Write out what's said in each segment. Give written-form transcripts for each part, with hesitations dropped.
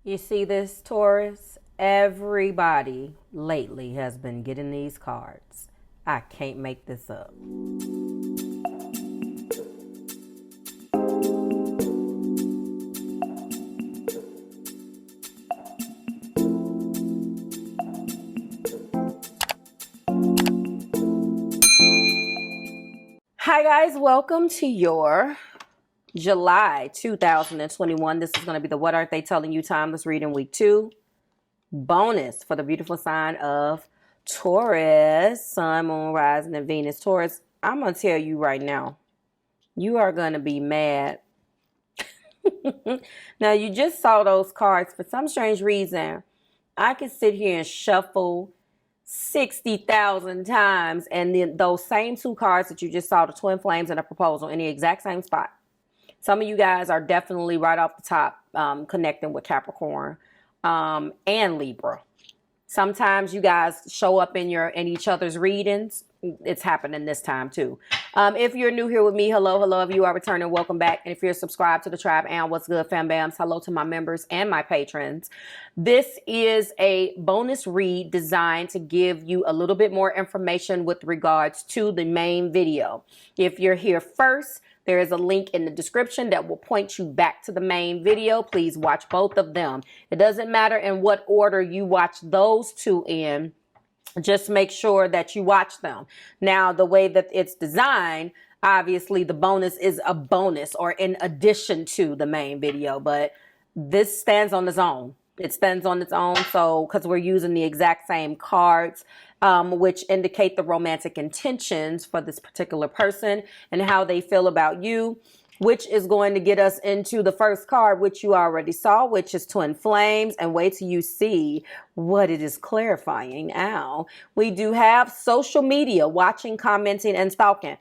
You see this, Taurus? Everybody lately has been getting these cards. I can't make this up. Hi guys, welcome to your July 2021. This is going to be the What Aren't They Telling You Timeless Reading Week 2 bonus for the beautiful sign of Taurus, Sun, Moon, Rising, and Venus. Taurus, I'm going to tell you right now, you are going to be mad. Now, you just saw those cards. For some strange reason, I could sit here and shuffle 60,000 times, and then those same two cards that you just saw, the Twin Flames and a Proposal, in the exact same spot. Some of you guys are definitely right off the top connecting with Capricorn and Libra. Sometimes you guys show up in each other's readings. It's happening this time too. If you're new here with me, hello. If you are returning, welcome back. And if you're subscribed to the tribe and what's good, fam bams, hello to my members and my patrons. This is a bonus read designed to give you a little bit more information with regards to the main video. If you're here first, there is a link in the description that will point you back to the main video. Please watch both of them. It doesn't matter in what order you watch those two in. Just make sure that you watch them. Now, the way that it's designed, obviously the bonus is a bonus or in addition to the main video, but this stands on its own. It stands on its own, so because we're using the exact same cards, which indicate the romantic intentions for this particular person and how they feel about you, which is going to get us into the first card, which you already saw, which is Twin Flames. And wait till you see what it is clarifying now. We do have social media, watching, commenting, and stalking.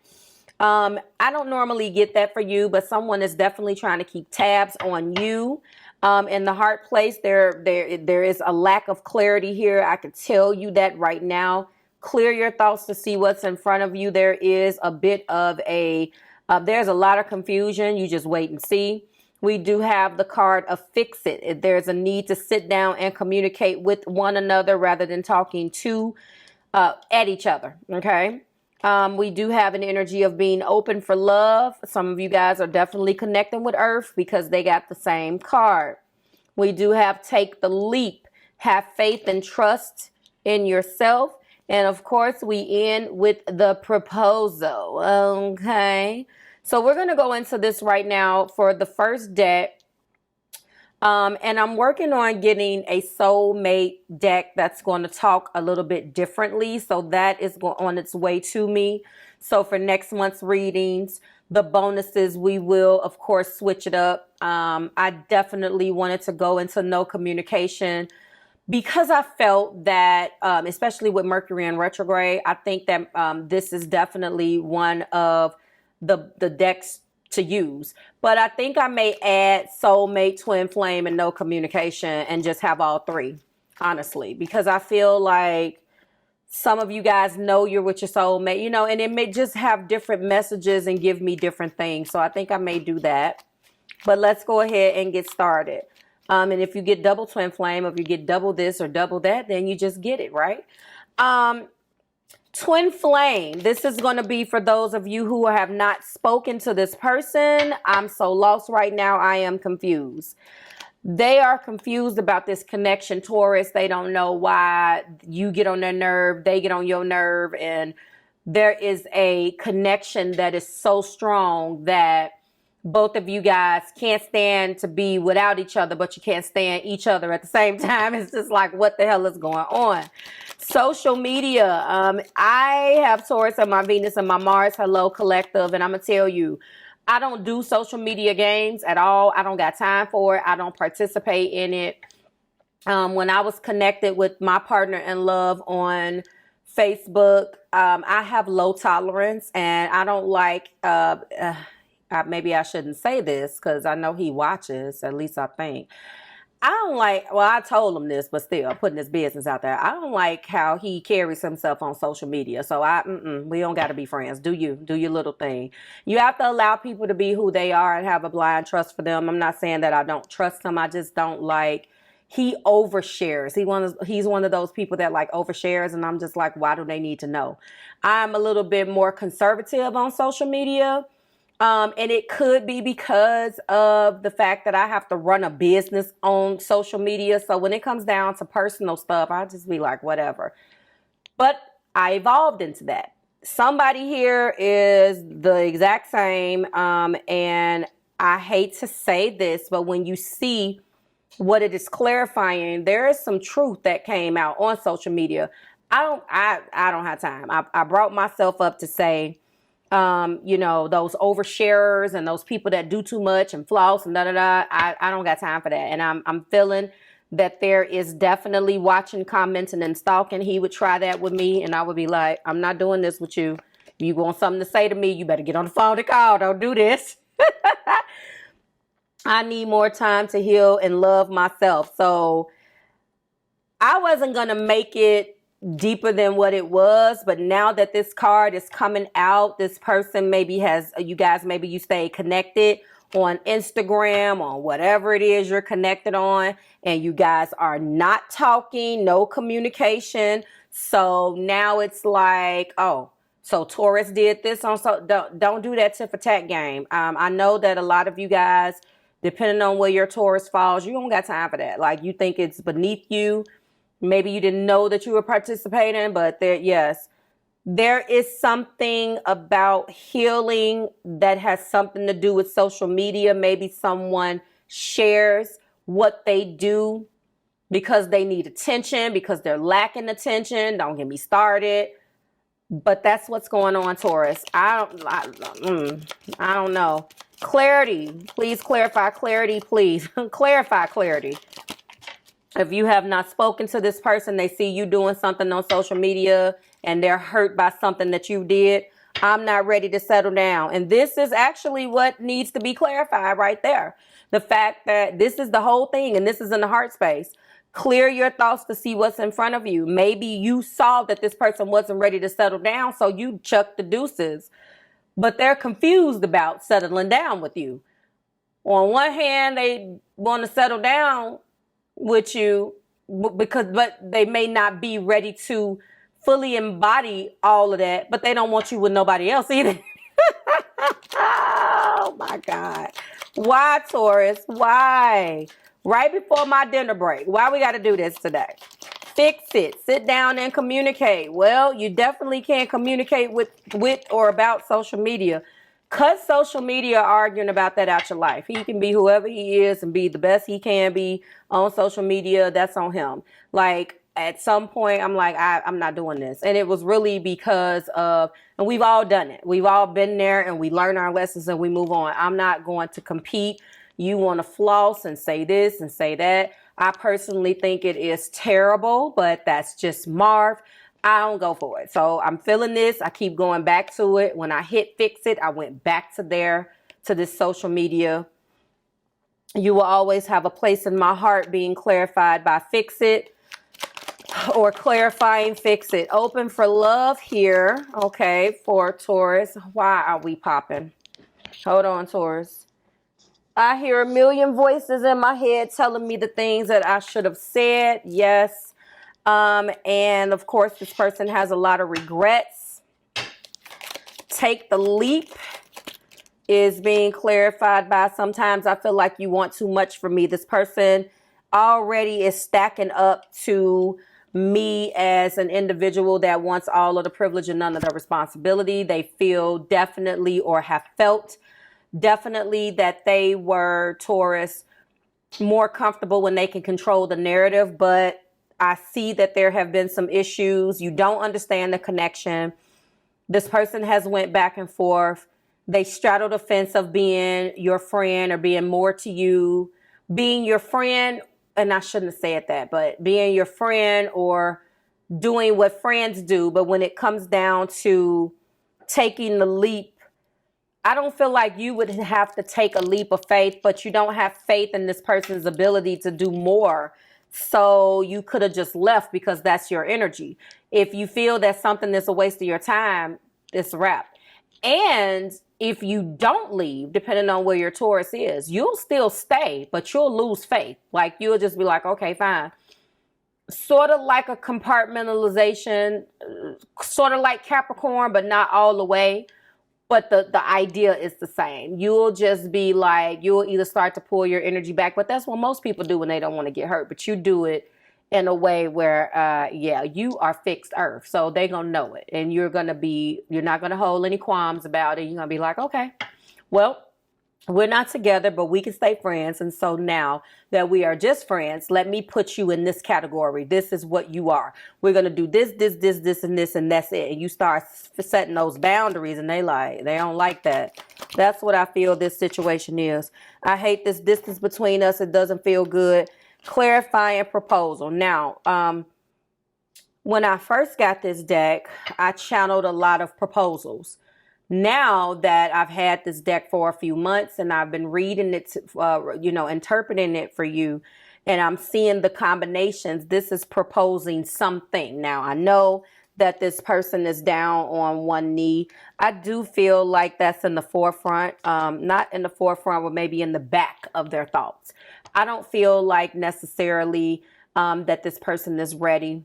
I don't normally get that for you, but someone is definitely trying to keep tabs on you. In the heart place, there is a lack of clarity here. I can tell you that right now. Clear your thoughts to see what's in front of you. There is a bit of there's a lot of confusion. You just wait and see. We do have the card of fix it. If there's a need to sit down and communicate with one another rather than talking at each other. Okay. We do have an energy of being open for love. Some of you guys are definitely connecting with Earth because they got the same card. We do have take the leap, have faith and trust in yourself. And of course, we end with the proposal. Okay. So we're going to go into this right now for the first deck. And I'm working on getting a soulmate deck that's going to talk a little bit differently. So that is on its way to me. So for next month's readings, the bonuses, we will, of course, switch it up. I definitely wanted to go into no communication because I felt that, especially with Mercury in retrograde, I think that this is definitely one of the decks to use. But I think I may add soulmate, twin flame, and no communication and just have all three, honestly, because I feel like some of you guys know you're with your soulmate, you know, and it may just have different messages and give me different things. So I think I may do that. But let's go ahead and get started. And if you get double twin flame, or if you get double this or double that, then you just get it, right? Twin flame, this is going to be for those of you who have not spoken to this person. I'm so lost right now. I am confused. They are confused about this connection, Taurus. They don't know why you get on their nerve. They get on your nerve. And there is a connection that is so strong that both of you guys can't stand to be without each other, but you can't stand each other at the same time. It's just like, what the hell is going on? Social media. I have Taurus and my Venus and my Mars. Hello, collective. And I'm going to tell you, I don't do social media games at all. I don't got time for it. I don't participate in it. When I was connected with my partner in love on Facebook, I have low tolerance, and I don't like, maybe I shouldn't say this because I know he watches, at least I think. I don't like, well, I told him this, but still putting his business out there. I don't like how he carries himself on social media. So we don't got to be friends. Do your little thing. You have to allow people to be who they are and have a blind trust for them. I'm not saying that I don't trust them. I just don't like he overshares. He's one of those people that like overshares, and I'm just like, why do they need to know? I'm a little bit more conservative on social media. And it could be because of the fact that I have to run a business on social media. So when it comes down to personal stuff, I just be like, whatever. But I evolved into that. Somebody here is the exact same. And I hate to say this, but when you see what it is clarifying, there is some truth that came out on social media. I don't have time. I brought myself up to say, you know, those oversharers and those people that do too much and floss and I don't got time for that. And I'm feeling that there is definitely watching, commenting, and stalking. He would try that with me, and I would be like, I'm not doing this with you. If you want something to say to me, you better get on the phone to call. Don't do this. I need more time to heal and love myself. So I wasn't going to make it deeper than what it was, but now that this card is coming out, this person maybe has, you guys, maybe you stay connected on Instagram, on whatever it is you're connected on, and you guys are not talking, no communication. So now it's like, oh, so Taurus did this on, so don't do that tit for tat game. I know that a lot of you guys, depending on where your Taurus falls, you don't got time for that. Like, you think it's beneath you. Maybe you didn't know that you were participating, but yes, there is something about healing that has something to do with social media. Maybe someone shares what they do because they need attention, because they're lacking attention. Don't get me started. But that's what's going on, Taurus. I don't know. Clarity. Please clarify clarity, please. Clarify clarity. If you have not spoken to this person, they see you doing something on social media and they're hurt by something that you did. I'm not ready to settle down. And this is actually what needs to be clarified right there. The fact that this is the whole thing, and this is in the heart space. Clear your thoughts to see what's in front of you. Maybe you saw that this person wasn't ready to settle down, so you chucked the deuces. But they're confused about settling down with you. On one hand, they want to settle down with you but they may not be ready to fully embody all of that, but they don't want you with nobody else either. Oh my God. Why, Taurus? Why? Right before my dinner break. Why we got to do this today? Fix it. Sit down and communicate. Well, you definitely can't communicate with or about social media. Cut social media arguing about that out your life. He can be whoever he is and be the best he can be on social media. That's on him. Like, at some point, I'm like, I'm not doing this. And it was really because of, and we've all done it. We've all been there, and we learn our lessons and we move on. I'm not going to compete. You want to floss and say this and say that. I personally think it is terrible, but that's just Marv. I don't go for it. So I'm feeling this. I keep going back to it. When I hit fix it, I went back to this social media. You will always have a place in my heart being clarified by fix it or clarifying fix it. Open for love here. Okay, for Taurus. Why are we popping? Hold on, Taurus. I hear a million voices in my head telling me the things that I should have said. Yes. And of course, this person has a lot of regrets. Take the leap is being clarified by sometimes I feel like you want too much from me. This person already is stacking up to me as an individual that wants all of the privilege and none of the responsibility. They feel definitely, or have felt definitely, that they were, Taurus, more comfortable when they can control the narrative, but I see that there have been some issues. You don't understand the connection. This person has went back and forth. They straddled the fence of being your friend or being more to you. Being your friend, and I shouldn't have said that, but being your friend or doing what friends do. But when it comes down to taking the leap, I don't feel like you would have to take a leap of faith, but you don't have faith in this person's ability to do more. So you could have just left because that's your energy. If you feel that something is a waste of your time, it's a wrap. And if you don't leave, depending on where your Taurus is, you'll still stay, but you'll lose faith. Like, you'll just be like, okay, fine. Sort of like a compartmentalization, sort of like Capricorn, but not all the way. But the idea is the same. You'll just be like, you'll either start to pull your energy back, but that's what most people do when they don't want to get hurt. But you do it in a way where, yeah, you are fixed earth. So they're going to know it. And you're not going to hold any qualms about it. You're going to be like, okay, well, we're not together, but we can stay friends. And so now that we are just friends, let me put you in this category. This is what you are. We're going to do this, this, this, this, and this, and that's it. And you start setting those boundaries, and they don't like that. That's what I feel this situation is. I hate this distance between us. It doesn't feel good. Clarifying proposal. Now, when I first got this deck, I channeled a lot of proposals. Now that I've had this deck for a few months and I've been reading it, interpreting it for you, and I'm seeing the combinations, this is proposing something. Now, I know that this person is down on one knee. I do feel like that's in the forefront, not in the forefront, but maybe in the back of their thoughts. I don't feel like necessarily that this person is ready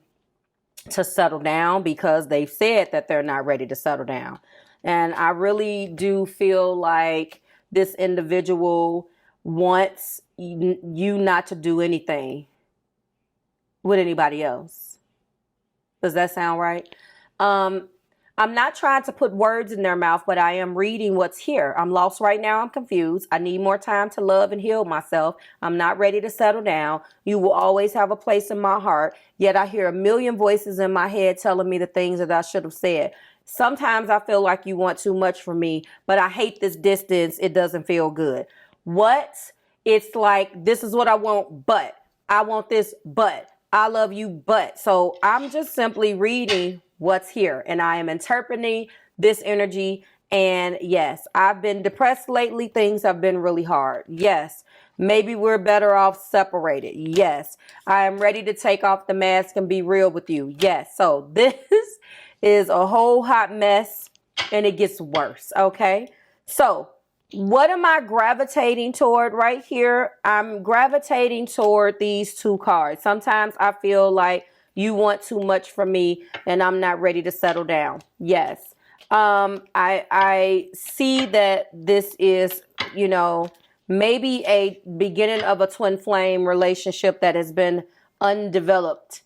to settle down, because they've said that they're not ready to settle down. And I really do feel like this individual wants you not to do anything with anybody else. Does that sound right? I'm not trying to put words in their mouth, but I am reading what's here. I'm lost right now. I'm confused. I need more time to love and heal myself. I'm not ready to settle down. You will always have a place in my heart. Yet I hear a million voices in my head telling me the things that I should have said. Sometimes I feel like you want too much from me, but I hate this distance. It doesn't feel good. What? It's like, this is what I want, but I want this, but I love you, but. So I'm just simply reading what's here, and I am interpreting this energy. And yes, I've been depressed lately. Things have been really hard. Yes. Maybe we're better off separated. Yes. I am ready to take off the mask and be real with you. Yes. So this is a whole hot mess, and it gets worse. Okay. So what am I gravitating toward right here? I'm gravitating toward these two cards. Sometimes I feel like you want too much from me and I'm not ready to settle down. Yes. I see that this is, maybe a beginning of a twin flame relationship that has been undeveloped.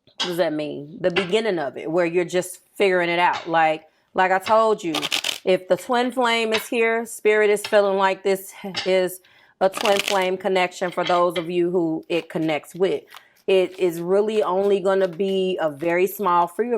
What does that mean? The beginning of it, where you're just figuring it out. Like I told you, if the twin flame is here, Spirit is feeling like this is a twin flame connection for those of you who it connects with. It is really only going to be a very small few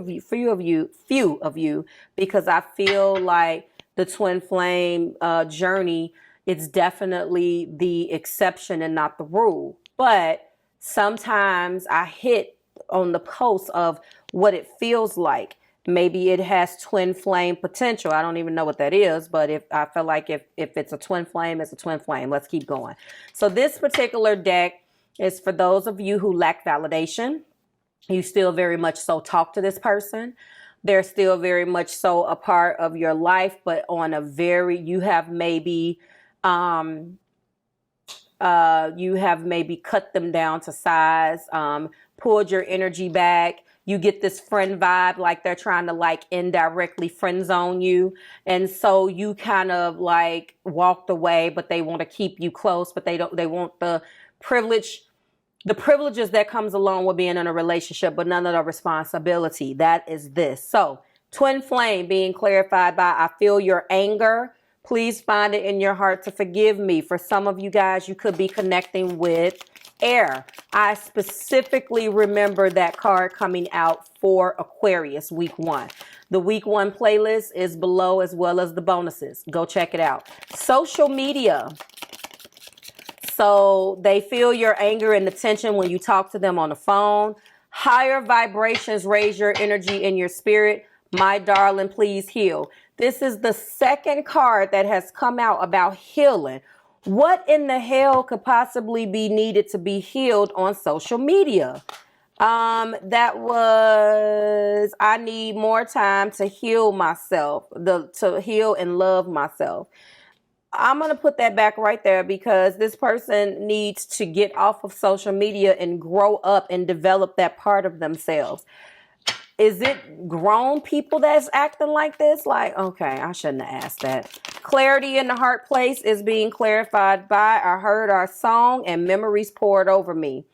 of you, because I feel like the twin flame journey, it's definitely the exception and not the rule. But sometimes I hit on the post of what it feels like. Maybe it has twin flame potential. I don't even know what that is, but if I feel like if it's a twin flame, it's a twin flame. Let's keep going. So this particular deck is for those of you who lack validation. You still very much so talk to this person. They're still very much so a part of your life, but on a you have maybe cut them down to size, pulled your energy back. You get this friend vibe, like they're trying to indirectly friend zone you. And so you kind of walked away, but they want to keep you close, but they want the privileges that comes along with being in a relationship, but none of the responsibility. That is this. So twin flame being clarified by, I feel your anger. Please find it in your heart to forgive me. For some of you guys, you could be connecting with air. I specifically remember that card coming out for Aquarius week 1. The week 1 playlist is below, as well as the bonuses. Go check it out. Social media. So they feel your anger and the tension when you talk to them on the phone. Higher vibrations raise your energy and your spirit. My darling, please heal. This is the second card that has come out about healing. What in the hell could possibly be needed to be healed on social media? That was, I need more time to heal myself, to heal and love myself. I'm going to put that back right there because this person needs to get off of social media and grow up and develop that part of themselves. Is it grown people that's acting like this? Like, okay, I shouldn't have asked that. Clarity in the heart place is being clarified by, I heard our song and memories poured over me.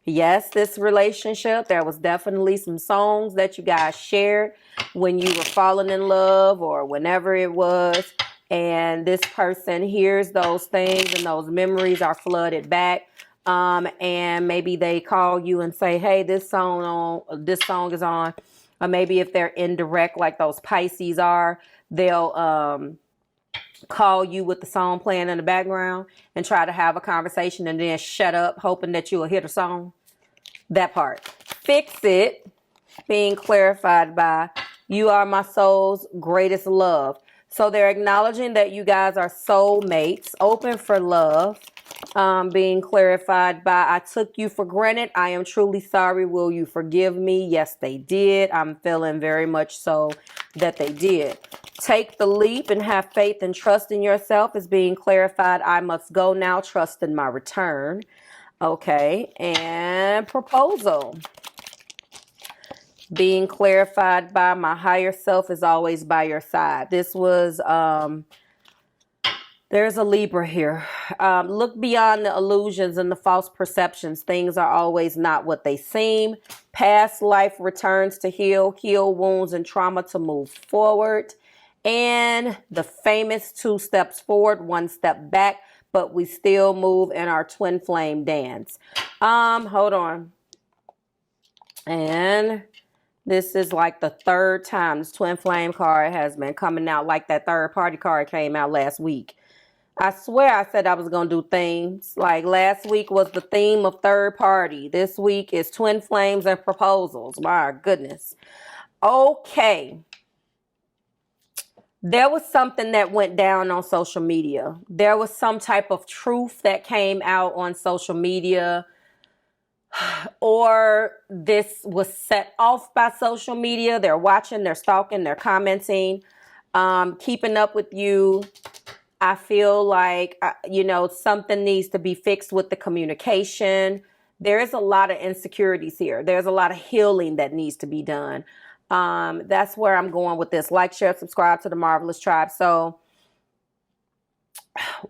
Yes, this relationship, there was definitely some songs that you guys shared when you were falling in love or whenever it was. And this person hears those things and those memories are flooded back. And maybe they call you and say, hey, this song is on. Or maybe if they're indirect, like those Pisces are, they'll call you with the song playing in the background and try to have a conversation and then shut up, hoping that you will hear the song. That part. Fix it, being clarified by, you are my soul's greatest love. So they're acknowledging that you guys are soulmates, open for love. Being clarified by, I took you for granted. I am truly sorry. Will you forgive me? Yes, they did. I'm feeling very much so that they did. Take the leap and have faith and trust in yourself is being clarified. I must go now. Trust in my return. Okay. And proposal. Being clarified by, my higher self is always by your side. This was, there's a Libra here. Look beyond the illusions and the false perceptions. Things are always not what they seem. Past life returns to heal wounds and trauma to move forward. And the famous 2 steps forward, 1 step back, but we still move in our twin flame dance. Hold on. And this is like the 3rd time this twin flame card has been coming out, like that third party card came out last week. I swear I said I was going to do themes. Like last week was the theme of third party. This week is twin flames and proposals. My goodness. Okay. There was something that went down on social media. There was some type of truth that came out on social media. Or this was set off by social media. They're watching, they're stalking, they're commenting, keeping up with you. I feel like, something needs to be fixed with the communication. There is a lot of insecurities here. There's a lot of healing that needs to be done. That's where I'm going with this. Like, share, subscribe to the Marvelous Tribe. So,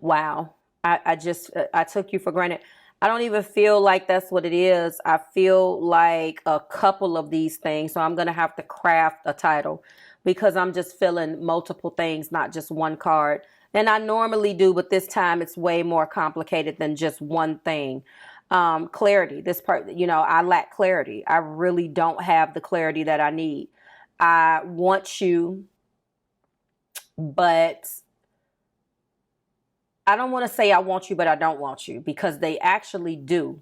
wow. I took you for granted. I don't even feel like that's what it is. I feel like a couple of these things. So I'm going to have to craft a title because I'm just feeling multiple things, not just one card. And I normally do, but this time it's way more complicated than just one thing. Clarity. This part, I lack clarity. I really don't have the clarity that I need. I want you, but I don't want to say I want you, but I don't want you, because they actually do.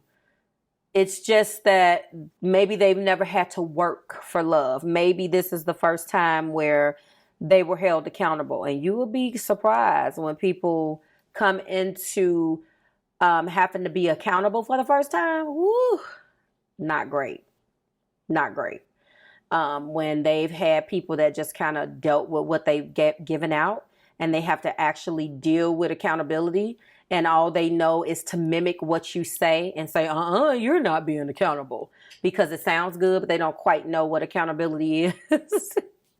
It's just that maybe they've never had to work for love. Maybe this is the first time where they were held accountable. And you will be surprised when people come into having to be accountable for the first time. Woo, not great. Not great. When they've had people that just kind of dealt with what they've given out, and they have to actually deal with accountability, and all they know is to mimic what you say and say, you're not being accountable, because it sounds good, but they don't quite know what accountability is.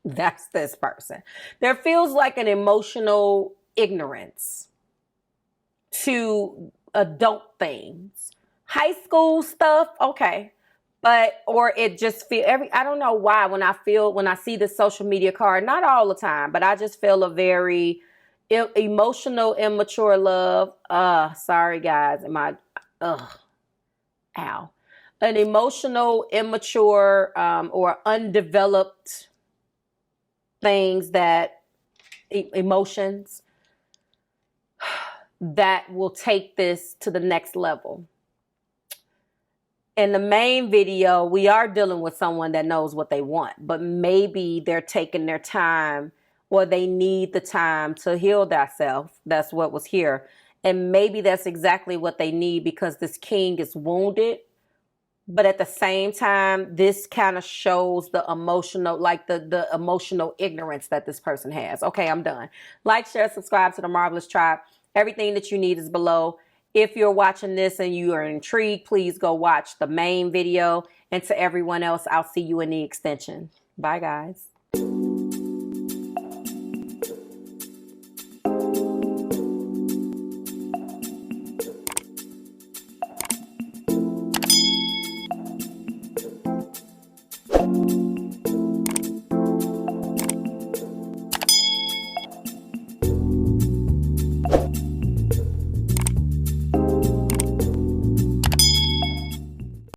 That's this person. There feels like an emotional ignorance to adult things. High school stuff, okay. But, or it just feel I don't know why when I see the social media card, not all the time, but I just feel a very emotional, immature love. Sorry guys. Ow. An emotional, immature, or undeveloped things that emotions that will take this to the next level. In the main video, we are dealing with someone that knows what they want, but maybe they're taking their time, or they need the time to heal themselves. That's what was here. And maybe that's exactly what they need, because this king is wounded. But at the same time, this kind of shows the emotional, like the emotional ignorance that this person has. Okay, I'm done. Like, share, subscribe to the Marvelous Tribe. Everything that you need is below. If you're watching this and you are intrigued, please go watch the main video. And to everyone else, I'll see you in the extension. Bye, guys.